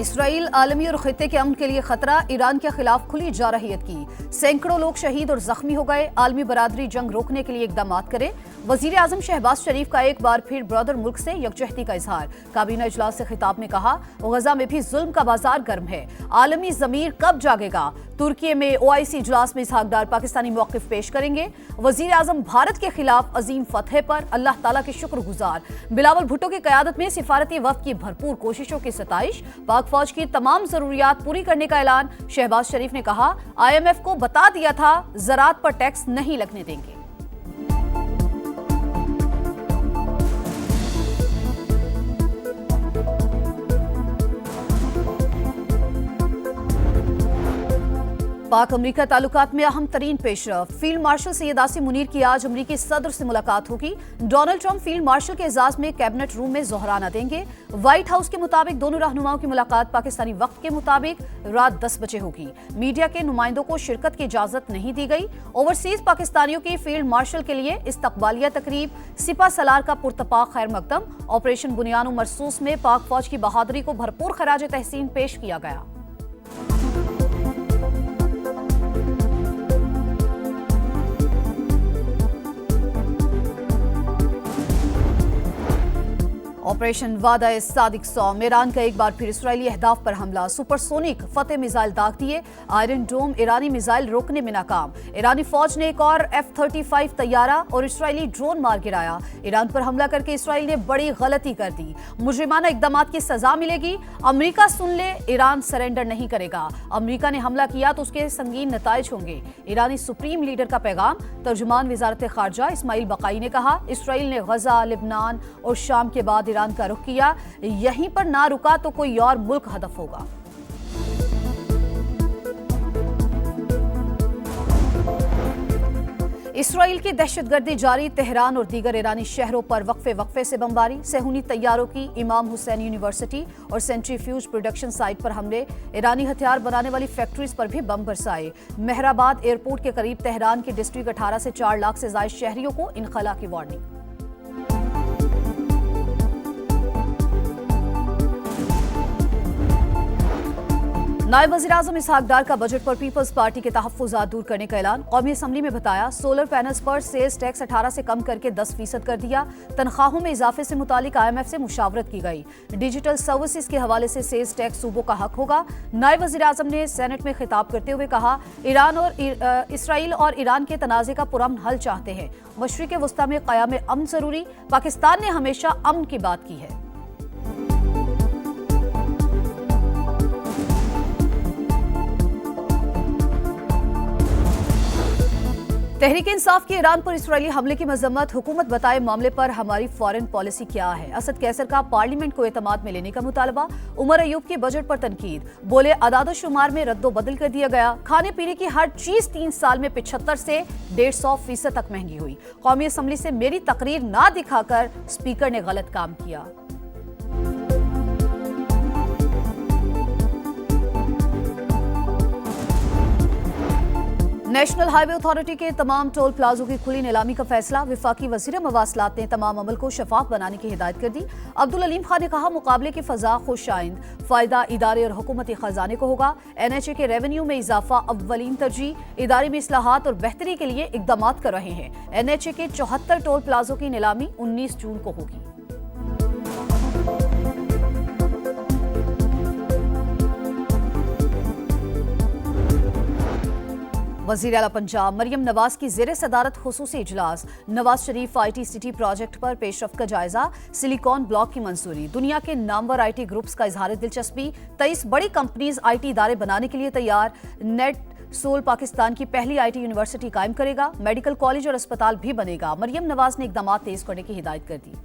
Israel आलमी और खित्ते के अमन के लिए खतरा, ईरान के खिलाफ खुली जारहियत की। सैकड़ों लोग शहीद और जख्मी हो गए। आलमी बरादरी जंग रोकने के लिए इकदाम करे। वजीर आजम शहबाज शरीफ का एक बार फिर ब्रदर मुल्क से यकजहती का इजहार। काबीना इजलास से खिताब में कहा, गजा में भी जुल्म का बाजार गर्म है। आलमी जमीर कब जागेगा? तुर्की में OIC इजलास में इसहाक डार पाकिस्तानी मौक़िफ़ पेश करेंगे। वजीर आजम भारत के खिलाफ अजीम फतह पर अल्लाह ताला के शुक्रगुजार। बिलावल भुट्टो की क़यादत में सिफारती वफ़द की भरपूर कोशिशों की सताइश। पाक फौज की तमाम जरूरियात पूरी करने का ऐलान। शहबाज शरीफ ने कहा, IMF को बता दिया था ज़राअत पर टैक्स नहीं लगने देंगे। पाक अमरीका ताल्लुकात में अहम तरीन पेशरफ। फील्ड मार्शल सैयद आसिम मुनीर की आज अमरीकी सदर से मुलाकात होगी। डोनाल्ड ट्रंप फील्ड मार्शल के एजाज में कैबिनेट रूम में जोहराना देंगे। व्हाइट हाउस के मुताबिक दोनों रहनुमाओं की मुलाकात पाकिस्तानी वक्त के मुताबिक रात 10 बजे होगी। मीडिया के नुमाइंदों को शिरकत की इजाजत नहीं दी गई। ओवरसीज पाकिस्तानियों की फील्ड मार्शल के लिए इस्तकबालिया तकरीब। सिपा सलार का पुरतपाक खैर मकदम। ऑपरेशन बुनियान मरसूस में पाक फौज की बहादुरी को भरपूर खराज तहसीन पेश किया गया। ऑपरेशन वादा सादिक सौम। ईरान का एक बार फिर इसराइली अहदाफ पर हमला। सुपरसोनिक फतेह मिसाइल दाग दिए। आयरन डोम ईरानी मिसाइल रोकने में नाकाम। ईरानी फौज ने एक और F-35 तैयारा और इसराइली ड्रोन मार गिराया। ईरान पर हमला करके इसराइल ने बड़ी गलती कर दी। मुजरिमाना इकदामात की सजा मिलेगी। अमेरिका सुन ले, ईरान सरेंडर नहीं करेगा। अमेरिका ने हमला किया तो उसके संगीन नताइज होंगे। ईरानी सुप्रीम लीडर का पैगाम। तर्जुमान वजारत खारजा इस्माइल बकाई ने कहा, इसराइल ने गजा, लिबनान और शाम के बाद ईरान का रुख किया। यहीं पर ना रुका तो कोई और मुल्क हदफ होगा। इसराइल की दहशतगर्दी जारी। तेहरान और दीगर ईरानी शहरों पर वक्फे से बमबारी। सेहूनी तैयारों की इमाम हुसैन यूनिवर्सिटी और सेंट्रीफ्यूज प्रोडक्शन साइट पर हमले। ईरानी हथियार बनाने वाली फैक्ट्रीज पर भी बम बरसाए। मेहराबाद एयरपोर्ट के करीब तेहरान के डिस्ट्रिक्ट 18 से 4 लाख से ज्यादा शहरियों को इनखला की वार्निंग। नायब वज़ीर आज़म इसहाक डार का बजट पर पीपल्स पार्टी के तहफ़्फ़ुज़ात दूर करने का ऐलान। कौमी असम्बली में बताया, सोलर पैनल्स पर सेल्स टैक्स 18 से कम करके 10% कर दिया। तनख्वाहों में इजाफे से मुतालिक IMF से मुशावरत की गई। डिजिटल सर्विसेज के हवाले से सेल्स टैक्स सूबों का हक होगा। नायब वज़ीर आज़म ने सेनेट में खिताब करते हुए कहा, इसराइल और ईरान के तनाज़े का पुरअमन हल चाहते हैं। मशरिक़ वस्ता में क़याम अमन ज़रूरी। पाकिस्तान ने हमेशा अमन की बात की है। तहरीक इंसाफ के ईरान पर इसराइली हमले की मजम्मत। हुकूमत बताए मामले पर हमारी फॉरेन पॉलिसी क्या है। असद कैसर का पार्लियामेंट को एतमाद में लेने का मुतालबा। उमर अयूब की बजट पर तनकीद। बोले, अदाद शुमार में रद्दो बदल कर दिया गया। खाने पीने की हर चीज 3 साल में 75 से 150% तक महंगी हुई। कौमी असम्बली से मेरी तकरीर ना दिखाकर स्पीकर ने गलत काम किया। नेशनल हाईवे अथॉरिटी के तमाम टोल प्लाजों की खुली नीलामी का फैसला। वफाकी वज़ीर मवासलात ने तमाम अमल को शफाफ बनाने की हिदायत कर दी। अब्दुल अलीम खान ने कहा, मुकाबले की फ़ज़ा खुशाइंद। फ़ायदा इदारे और हुकूमती ख़जाने को होगा। NHA के रेवेन्यू में इजाफा अव्वलीन तरजीह। इदारे में इस्लाहात और बेहतरी के लिए इक़दामात कर रहे हैं। NHA के 74 टोल प्लाजों की नीलामी 19 जून को होगी। वज़ीर आला पंजाब मरियम नवाज की ज़ेरे सदारत खुसूसी इजलास। Nawaz Sharif IT city project पर पेशरफ्त का जायजा। सिलिकॉन ब्लॉक की मंजूरी। दुनिया के नामवर IT ग्रुप्स का इजहार दिलचस्पी। 23 बड़ी कंपनीज IT इदारे बनाने के लिए तैयार। नेट सोल पाकिस्तान की पहली IT यूनिवर्सिटी कायम करेगा। मेडिकल कॉलेज और अस्पताल भी बनेगा। मरियम नवाज ने इकदाम तेज करने की हिदायत कर दी।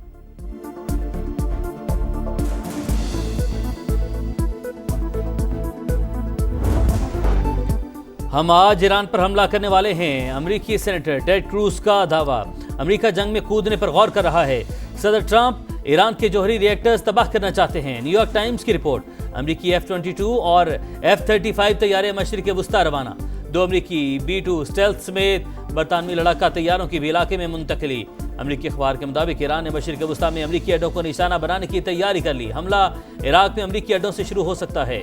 हम आज ईरान पर हमला करने वाले हैं। अमेरिकी सेनेटर टेड क्रूज का दावा। अमेरिका जंग में कूदने पर गौर कर रहा है। सदर ट्रंप ईरान के जौहरी रिएक्टर्स तबाह करना चाहते हैं। न्यूयॉर्क टाइम्स की रिपोर्ट। अमेरिकी F-22 और F-35 तैयारे मशरिक़ वस्ता रवाना। 2 अमेरिकी B-2 स्टेल्थ समेत बरतानवी लड़ाका तैयारों की भी इलाके में मुंतकली। अमरीकी अखबार के मुताबिक ईरान ने मशरिक़ वस्ता में अमरीकी अड्डों को निशाना बनाने की तैयारी कर ली। हमला इराक में अमरीकी अड्डों से शुरू हो सकता है।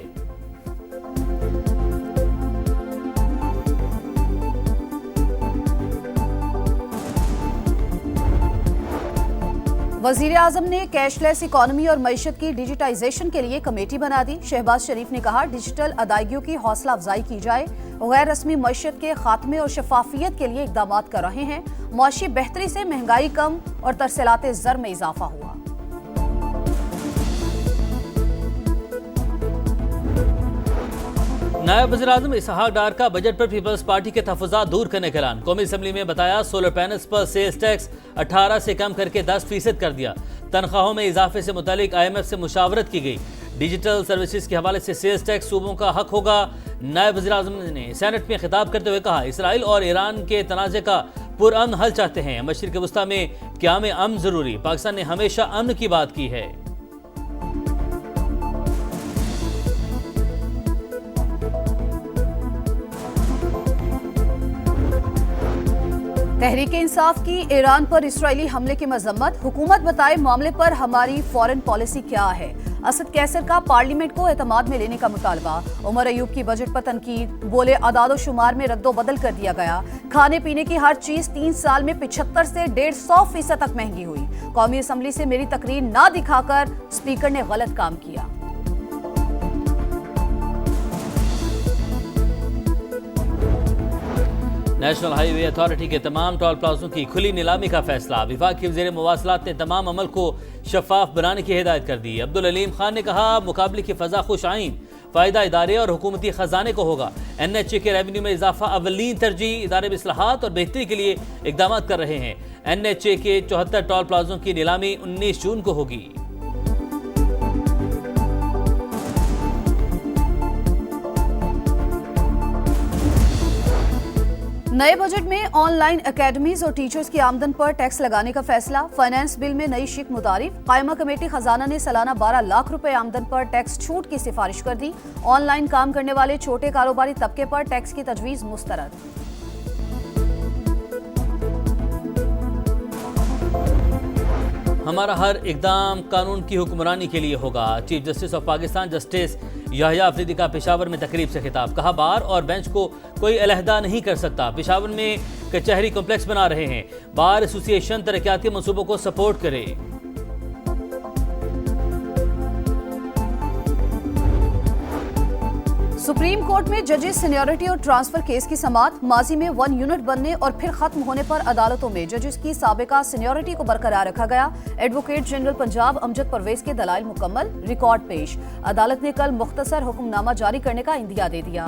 वजीर आजम ने कैशलेस इकॉनमी और मईशत की डिजिटाइजेशन के लिए कमेटी बना दी। शहबाज शरीफ ने कहा, डिजिटल अदायगियों की हौसला अफजाई की जाए। गैर रस्मी मईशत के खात्मे और शफाफियत के लिए इकदाम कर रहे हैं। मुआशी बेहतरी से महंगाई कम और तरसीलात ज़र में इजाफा हुआ। नायब वज़ीर-ए-आज़म इसहाक डार का बजट पर पीपल्स पार्टी के तहफ़्फ़ुज़ात दूर करने का ऐलान। कौमी असम्बली में बताया, सोलर पैनल्स पर सेल्स टैक्स 18 से कम करके 10% कर दिया। तनख्वाहों में इजाफे से मुतालिक IMF से मुशावरत की गई। डिजिटल सर्विसेज के हवाले से सेल्स टैक्स सूबों का हक होगा। नायब वज़ीर-ए-आज़म ने सेनेट में खिताब करते हुए कहा, इसराइल और ईरान के तनाज़े का पुरअमन हल चाहते हैं। मशरिक़ वस्ता में क़याम अमन ज़रूरी। पाकिस्तान ने हमेशा अमन की बात की है। तहरीक इंसाफ की ईरान पर इसराइली हमले की मजम्मत। हुकूमत बताए मामले पर हमारी फॉरेन पॉलिसी क्या है। असद कैसर का पार्लियामेंट को एतमाद में लेने का मुतालबा। उमर अयूब की बजट पर तनकीद। बोले, अदादो शुमार में रद्दोबदल कर दिया गया। खाने पीने की हर चीज 3 साल में 75 से 150% तक महंगी हुई। कौमी असम्बली से मेरी तकरीर ना दिखाकर स्पीकर ने गलत काम किया। नेशनल हाईवे अथॉरिटी के तमाम टोल प्लाजों की खुली नीलामी का फैसला। विभाग के वज़ीर मवासलात ने तमाम अमल को शफाफ बनाने की हिदायत कर दी। अब्दुल अलीम खान ने कहा, मुकाबले की फ़ज़ा खुश आइन, फ़ायदा इदारे और हुकूमती ख़जाने को होगा। NHA के रेवेन्यू में इजाफा अवलीन तरजीह। इदारे में इस्लाहात और बेहतरी के लिए इक़दाम कर रहे हैं। NHA के 74 टोल प्लाजों की नीलामी 19 जून को होगी। नए बजट में ऑनलाइन एकेडमीज और टीचर्स की आमदन पर टैक्स लगाने का फैसला। फाइनेंस बिल में नई शिक मुतारिफ। कायमा कमेटी खजाना ने सालाना 12 लाख रुपए आमदन पर टैक्स छूट की सिफारिश कर दी। ऑनलाइन काम करने वाले छोटे कारोबारी तबके पर टैक्स की तजवीज मुस्तरद। हमारा हर इकदाम कानून की हुक्मरानी के लिए होगा। Chief justice of Pakistan justice Yahya Afridi का पेशावर में तकरीब से खिताब। कहा, बार और बेंच को कोई अलहदा नहीं कर सकता। पेशावर में कचहरी कॉम्प्लेक्स बना रहे हैं। बार एसोसिएशन तरक्याती मंसूबों को सपोर्ट करे। सुप्रीम कोर्ट में जजेस सीनियरिटी और ट्रांसफर केस की समाअत। माजी में 1 यूनिट बनने और फिर खत्म होने पर अदालतों में जजेस की साबिका सीनियरिटी को बरकरार रखा गया। एडवोकेट जनरल पंजाब अमजद परवेज के दलाइल मुकम्मल। रिकॉर्ड पेश। अदालत ने कल मुख्तसर हुक्मनामा जारी करने का इंदिया दे दिया।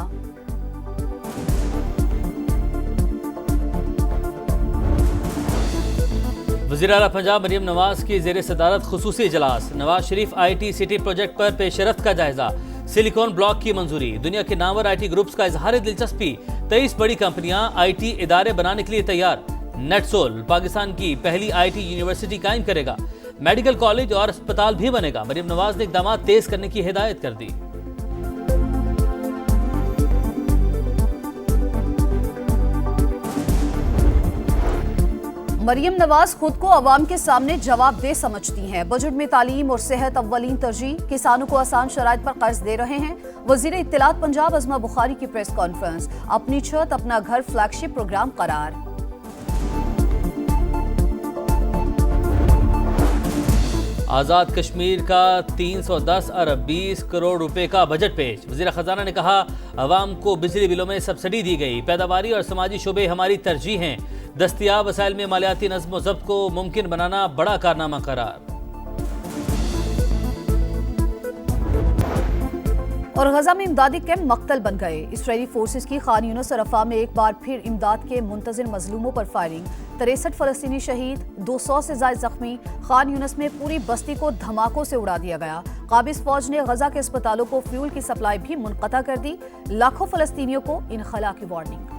वज़ीर आला पंजाब मरियम नवाज की ज़ेर सदारत खुसूसी इजलास। Nawaz Sharif IT city project पर पेशरफ्त का जायजा। सिलिकॉन ब्लॉक की मंजूरी। दुनिया के नामवर IT ग्रुप्स का इजहार दिलचस्पी। 23 बड़ी कंपनियां IT इदारे बनाने के लिए तैयार। नेटसोल पाकिस्तान की पहली IT यूनिवर्सिटी कायम करेगा। मेडिकल कॉलेज और अस्पताल भी बनेगा। मरियम नवाज ने इक़दाम तेज करने की हिदायत कर दी। मरियम नवाज खुद को अवाम के सामने जवाबदेह समझती हैं। बजट में तालीम और सेहत अव्वलीन तरजीह। किसानों को आसान शराइत पर कर्ज दे रहे हैं। वजीर इत्तलात पंजाब अज़मा बुखारी की प्रेस कॉन्फ्रेंस। अपनी छत अपना घर फ्लैगशिप प्रोग्राम करार। आज़ाद कश्मीर का 310 अरब 20 करोड़ रुपए का बजट पेश। वज़ीर ख़जाना ने कहा, अवाम को बिजली बिलों में सब्सिडी दी गई। पैदावारी और समाजी शोबे हमारी तरजीह हैं। दस्तियाब वसाइल में मालियाती नज़्म व ज़ब्त को मुमकिन बनाना बड़ा कारनामा करार। और गजा में इमदादी कैंप मक्तल बन गए। इसराइली फोर्सेस की खान यूनिस और रफा में एक बार फिर इमदाद के मुंतज़िर मजलूमों पर फायरिंग। 63 फलस्तीनी शहीद, 200 से ज़ायद जख्मी। खान यूनिस में पूरी बस्ती को धमाकों से उड़ा दिया गया। काबिज फौज ने गजा के अस्पतालों को फ्यूल की सप्लाई भी मुनक़ता कर दी। लाखों फलस्तीनियों को इनखला की वार्निंग।